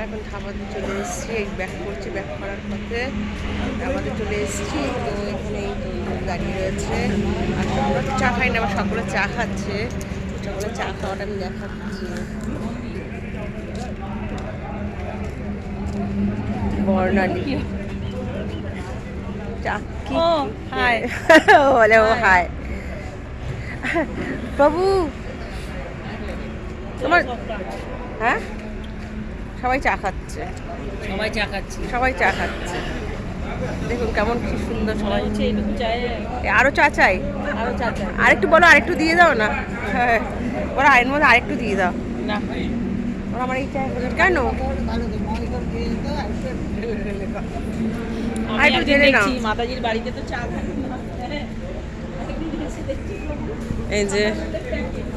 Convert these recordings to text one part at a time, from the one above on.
এখন ধাবাতে চলে এসেছি, ব্যাক করছি, ব্যাক করার পথে ধাবাতে চলে এসেছি। তো এখানে এই তো দাঁড়িয়ে রয়েছে, আর আমরা তো চা খাই না, আবার সকলে চা খাচ্ছে। সকলে চা খাওয়াটা আমি দেখাচ্ছি। বর্ণালী চা কি হাই বলে, ও হাই বাবু তোমার। হ্যাঁ, সবাই চা খাচ্ছে, সবাই চা খাচ্ছে। দেখুন কেমন কি সুন্দর সবাই। আরো চা চাই, আরেকটু বলো, আরেকটু দিয়ে দাও না। হ্যাঁ, ওরা আইন মধ্যে আরেকটু দিয়ে দাও না, ওরা আমার এই চা কেন আরেকটু জেনে নাও। মাতাজির বাড়িতে তো চা খায় না। এই যে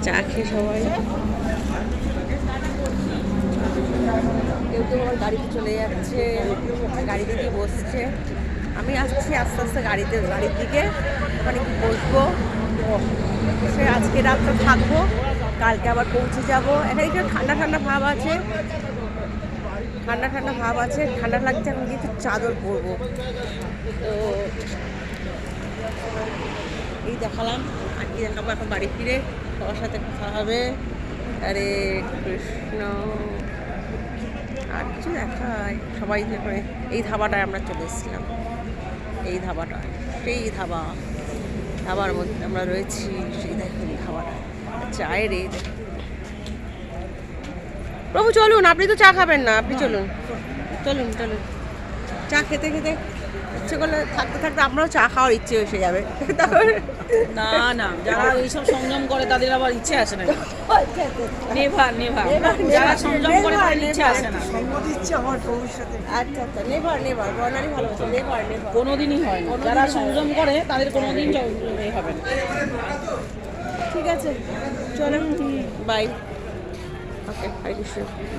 চা খেয়ে সবাই কেউ কেউ আমার গাড়িতে চলে যাচ্ছে, গাড়িতে গিয়ে বসছে। আমি আসছি আস্তে আস্তে বাড়ির দিকে, ওখানে কি বসবো। সে আজকে রাতটা থাকবো, কালকে আবার পৌঁছে যাবো। এখানে একটু ঠান্ডা ঠান্ডা ভাব আছে, ঠান্ডা ঠান্ডা ভাব আছে, ঠান্ডা লাগছে। এখন গিয়ে একটু চাদর পরবো। তো এই দেখালাম, আর কি দেখাবো এখন বাড়ি ফিরে সবার সাথে কথা হবে। আরে কৃষ্ণ, আর কিছু দেখায় সবাই করে। এই ধাবাটায় আমরা চলে এসেছিলাম, এই ধাবাটা সেই ধাবার মধ্যে আমরা রয়েছি। সেই দেখুন ধাবাটা চায়ের এই প্রভু চলুন, আপনি তো চা খাবেন না, আপনি চলুন চলুন চলুন। চা খেতে খেতে ইচ্ছে করলে থাকতে থাকতে আমরাও চা খাওয়ার ইচ্ছে এসে যাবে। তারপরে না না, যারা এইসব সংযম করে তাদের আবার ইচ্ছে আসে না। নেভার নেভার, যারা সংযম করে তাদের ইচ্ছে আসে না। আচ্ছা আচ্ছা, নেভার নেভার, বর্ণালী ভালোবাসা, নেভার নেভার কোনোদিনই হয় না। যারা সংযম করে তাদের কোনোদিন হবে না। ঠিক আছে, চলো বাই। ওকে, হরে কৃষ্ণ।